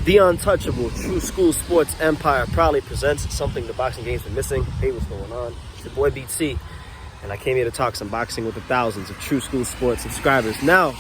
The untouchable True School Sports Empire proudly presents something the boxing game's been missing. Hey, what's going on? It's your boy BT, and I came here to talk some boxing with the thousands of True School Sports subscribers. Now,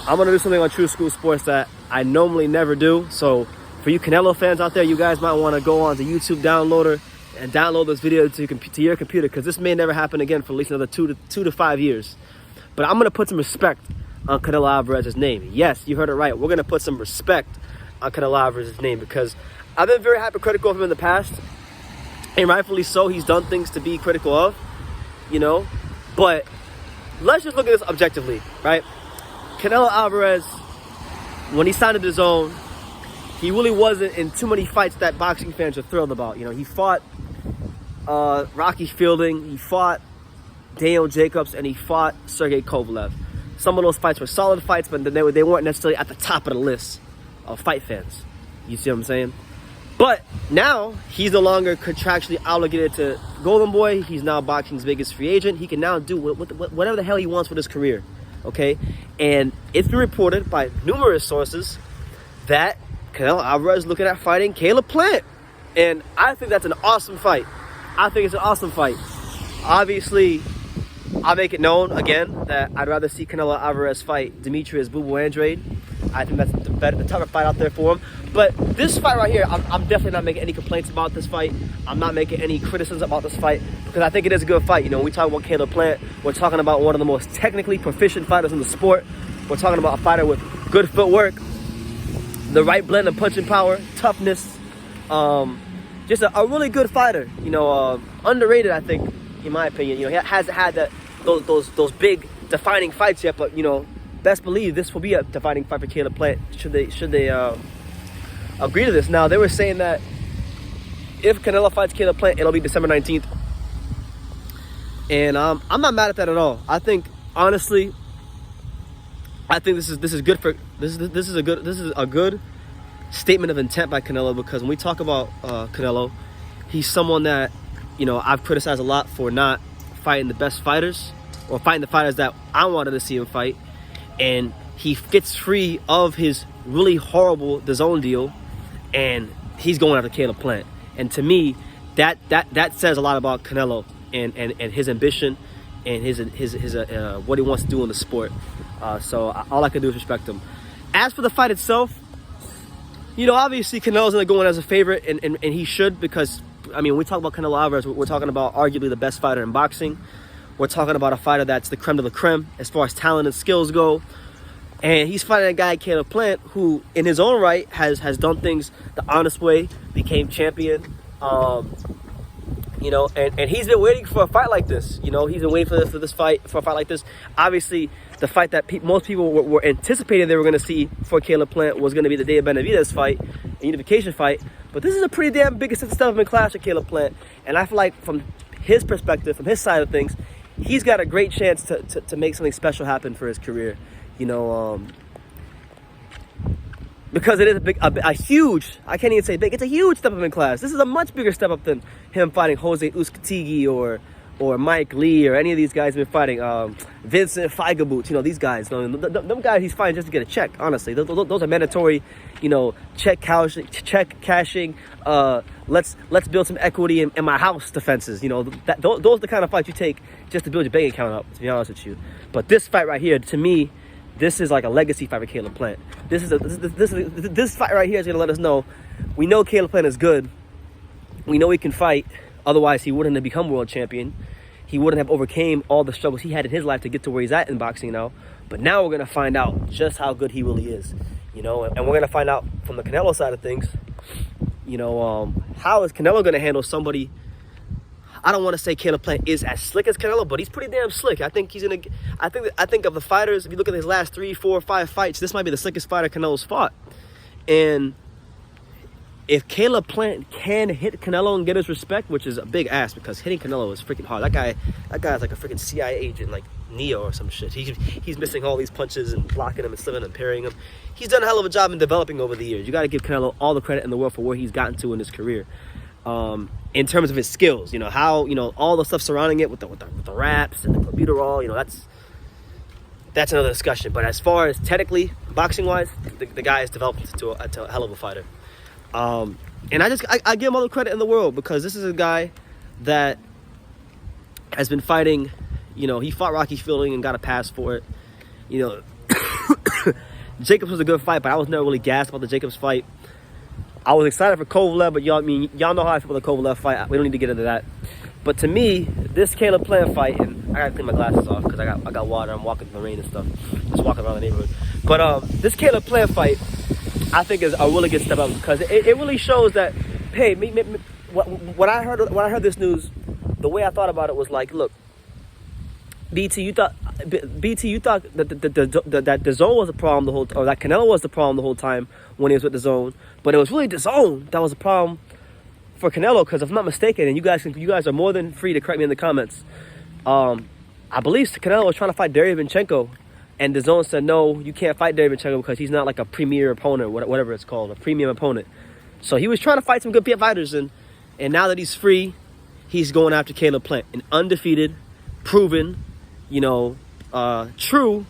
I'm going to do something on True School Sports that I normally never do. So, for you Canelo fans out there, you guys might want to go on to YouTube Downloader and download this video to your computer, because this may never happen again for at least another two to 5 years. But I'm going to put some respect on Canelo Alvarez's name. Yes, you heard it right. We're going to put some respect on Canelo Alvarez's name, because I've been very hypercritical of him in the past, and rightfully so. He's done things to be critical of, you know, but let's just look at this objectively, right? Canelo Alvarez, when he signed to DAZN, he really wasn't in too many fights that boxing fans are thrilled about. You know, he fought Rocky Fielding, he fought Daniel Jacobs, and he fought Sergey Kovalev. Some of those fights were solid fights, but they weren't necessarily at the top of the list of fight fans. You see what I'm saying? But now he's no longer contractually obligated to Golden Boy. He's now boxing's biggest free agent. He can now do whatever the hell he wants with his career. Okay? And it's been reported by numerous sources that Canelo Alvarez is looking at fighting Caleb Plant. And I think that's an awesome fight. I think it's an awesome fight. Obviously, I'll make it known again that I'd rather see Canelo Alvarez fight Demetrius Boo Boo Andrade. I think that's the tougher fight out there for him. But this fight right here, I'm definitely not making any complaints about this fight. I'm not making any criticisms about this fight, because I think it is a good fight. You know, when we talk about Caleb Plant, we're talking about one of the most technically proficient fighters in the sport. We're talking about a fighter with good footwork, the right blend of punching power, toughness, just a really good fighter. You know, underrated, I think, in my opinion. You know, he hasn't had those big defining fights yet, but you know, best believe this will be a defining fight for Caleb Plant should they agree to this. Now, they were saying that if Canelo fights Caleb Plant, it'll be December 19th, and I'm not mad at that at all. I think, honestly, this is good for this is a good statement of intent by Canelo, because when we talk about Canelo, he's someone that, you know, I've criticized a lot for not fighting the best fighters, or fighting the fighters that I wanted to see him fight. And he gets free of his really horrible DAZN deal, and he's going after Caleb Plant. And to me, that says a lot about Canelo and his ambition and his what he wants to do in the sport. So all I can do is respect him. As for the fight itself, you know, obviously Canelo's going to go in as a favorite, and he should, because, I mean, when we talk about Canelo Alvarez, we're talking about arguably the best fighter in boxing. We're talking about a fighter that's the creme de la creme as far as talent and skills go. And he's fighting a guy, Caleb Plant, who in his own right has done things the honest way, became champion. You know, and he's been waiting for a fight like this. You know, he's been waiting for a fight like this. Obviously, the fight that most people were anticipating they were going to see for Caleb Plant was going to be the Dave Benavidez fight, a unification fight. But this is a pretty damn big step up in class for Caleb Plant. And I feel like from his perspective, from his side of things, he's got a great chance to make something special happen for his career, you know, because it is a huge, I can't even say big, it's a huge step up in class. This is a much bigger step up than him fighting Jose Uzcategui or Mike Lee or any of these guys have been fighting, Vincent Feigebut, you know, these guys. Them guys he's fighting just to get a check, honestly. Those are mandatory, you know, check cashing, let's build some equity in my house defenses. You know, those are the kind of fights you take just to build your bank account up, to be honest with you. But this fight right here, to me, this is like a legacy fight for Caleb Plant. This fight right here is going to let us know, we know Caleb Plant is good. We know he can fight. Otherwise, he wouldn't have become world champion. He wouldn't have overcame all the struggles he had in his life to get to where he's at in boxing now. But now we're going to find out just how good he really is. You know, and we're going to find out from the Canelo side of things, you know, how is Canelo going to handle somebody. I don't want to say Caleb Plant is as slick as Canelo, but he's pretty damn slick. I think he's going to, I think of the fighters, if you look at his last 3, 4, 5 fights, this might be the slickest fighter Canelo's fought. And if Caleb Plant can hit Canelo and get his respect, which is a big ask, because hitting Canelo is freaking hard. That guy's like a freaking CIA agent, like Neo or some shit. He's missing all these punches and blocking them and slipping and parrying them. He's done a hell of a job in developing over the years. You got to give Canelo all the credit in the world for where he's gotten to in his career. In terms of his skills, you know, how, you know, all the stuff surrounding it with the wraps and the clenbuterol, you know, that's that's another discussion. But as far as technically, boxing-wise, the guy has developed into a hell of a fighter. And I give him all the credit in the world, because this is a guy that has been fighting. You know, he fought Rocky Fielding and got a pass for it. You know, Jacobs was a good fight, but I was never really gassed about the Jacobs fight. I was excited for Kovalev, but y'all know how I feel about the Kovalev fight. We don't need to get into that. But to me, this Caleb Plant fight, and I gotta clean my glasses off because I got water. I'm walking in the rain and stuff, just walking around the neighborhood. But this Caleb Plant fight, I think, is a really good step up, because it really shows that, hey, when I heard this news, the way I thought about it was like, look, BT, you thought that the zone was the problem the whole time, or that Canelo was the problem the whole time when he was with the zone, but it was really the zone that was the problem for Canelo, because if I'm not mistaken, and you guys are more than free to correct me in the comments, I believe Canelo was trying to fight Derevyanchenko, and the zone said, no, you can't fight Derevyanchenko because he's not like a premier opponent, whatever it's called, a premium opponent. So he was trying to fight some good fighters, and now that he's free, he's going after Caleb Plant, an undefeated, proven, you know, true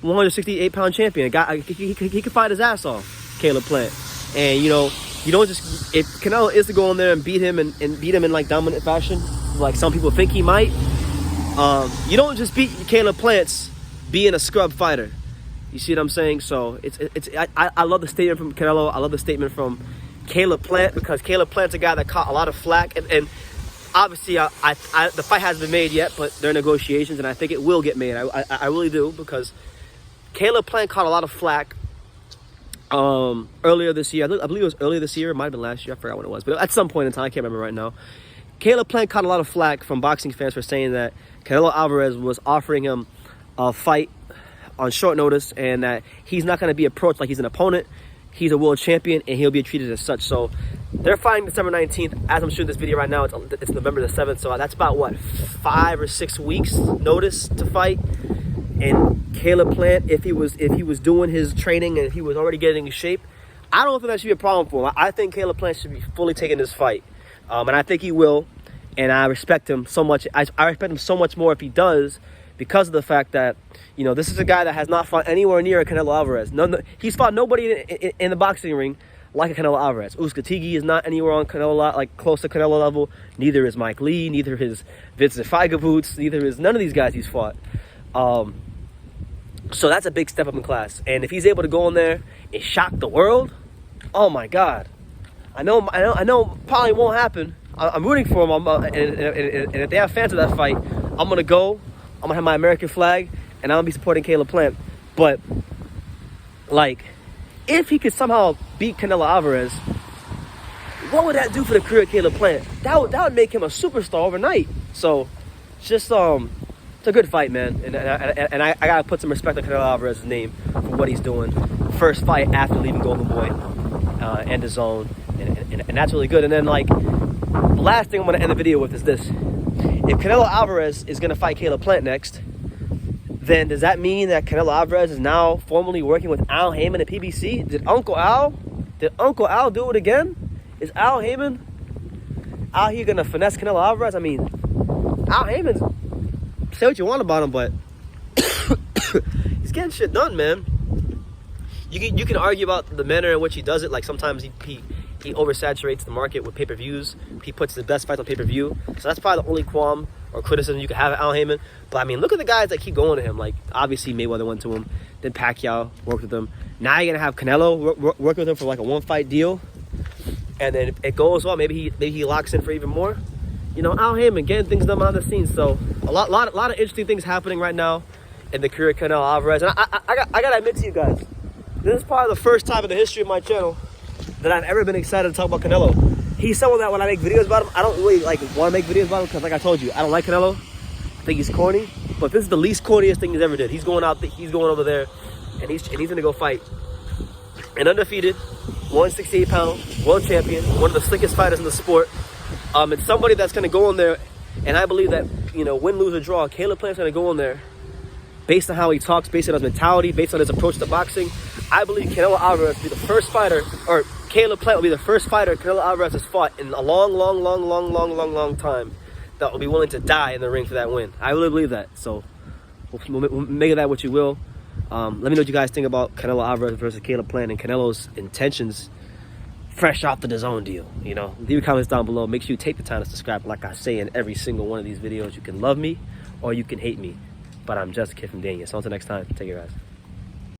168-pound champion. A guy, he could fight his ass off, Caleb Plant. And, you know, you don't just, if Canelo is to go in there and beat him and beat him in like dominant fashion, like some people think he might, you don't just beat Caleb Plant's being a scrub fighter. You see what I'm saying? So I love the statement from Canelo. I love the statement from Caleb Plant, because Caleb Plant's a guy that caught a lot of flack, and obviously the fight hasn't been made yet, but there are negotiations, and I think it will get made. I really do, because Caleb Plant caught a lot of flack earlier this year. I believe it was earlier this year. It might have been last year. I forgot when it was, but at some point in time, I can't remember right now. Caleb Plant caught a lot of flack from boxing fans for saying that Canelo Alvarez was offering him a fight on short notice, and that he's not going to be approached like he's an opponent. He's a world champion, and he'll be treated as such. So they're fighting December 19th. As I'm shooting this video right now, it's November the 7th. So that's about, what, 5 or 6 weeks notice to fight. And Caleb Plant, if he was doing his training and if he was already getting in shape, I don't think that should be a problem for him. I think Caleb Plant should be fully taking this fight. And I think he will. And I respect him so much. I respect him so much more if he does, because of the fact that, you know, this is a guy that has not fought anywhere near a Canelo Alvarez. He's fought nobody in the boxing ring like a Canelo Alvarez. Uzcategui is not anywhere on Canelo, like close to Canelo level. Neither is Mike Lee. Neither is Vincent Feigeboots. Neither is none of these guys he's fought. So that's a big step up in class. And if he's able to go in there and shock the world, oh my God! I know, probably won't happen. I'm rooting for him. And if they have fans of that fight, I'm gonna go. I'm gonna have my American flag, and I'm gonna be supporting Caleb Plant. But, like, if he could somehow beat Canelo Alvarez, what would that do for the career of Caleb Plant? That would make him a superstar overnight. So, just it's a good fight, man. And I gotta put some respect on Canelo Alvarez's name for what he's doing. First fight after leaving Golden Boy and the zone, and that's really good. And then, like, the last thing I'm gonna end the video with is this. If Canelo Alvarez is going to fight Caleb Plant next, then does that mean that Canelo Alvarez is now formally working with Al Haymon at PBC? Did Uncle Al do it again? Is Al Haymon out here going to finesse Canelo Alvarez? I mean, Al Haymon, say what you want about him, but he's getting shit done, man. You can argue about the manner in which he does it. Like, sometimes he oversaturates the market with pay-per-views. He puts the best fights on pay-per-view. So that's probably the only qualm or criticism you could have of Al Haymon. But, I mean, look at the guys that keep going to him. Like, obviously, Mayweather went to him. Then Pacquiao worked with him. Now you're going to have Canelo work with him for, like, a one-fight deal. And then if it goes well, maybe he locks in for even more. You know, Al Haymon getting things done behind the scenes. So, a lot of interesting things happening right now in the career of Canelo Alvarez. And I got to admit to you guys, this is probably the first time in the history of my channel that I've ever been excited to talk about Canelo. He's someone that when I make videos about him, I don't really like want to make videos about him, because, like I told you, I don't like Canelo. I think he's corny. But this is the least corniest thing he's ever did. He's going over there, and he's gonna go fight an undefeated 168-pound world champion, one of the slickest fighters in the sport. And somebody that's gonna go in there, and I believe that, you know, win, lose, or draw, Caleb Plant's gonna go in there based on how he talks, based on his mentality, based on his approach to boxing. I believe Canelo Alvarez will be the first fighter, or Caleb Plant will be the first fighter Canelo Alvarez has fought in a long time that will be willing to die in the ring for that win. I really believe that. So, We'll make of that what you will. Let me know what you guys think about Canelo Alvarez versus Caleb Plant and Canelo's intentions fresh off the DAZN deal. You know, leave your comments down below. Make sure you take the time to subscribe. Like I say in every single one of these videos, you can love me or you can hate me, but I'm just a kid from Dania. So until next time, take care, guys.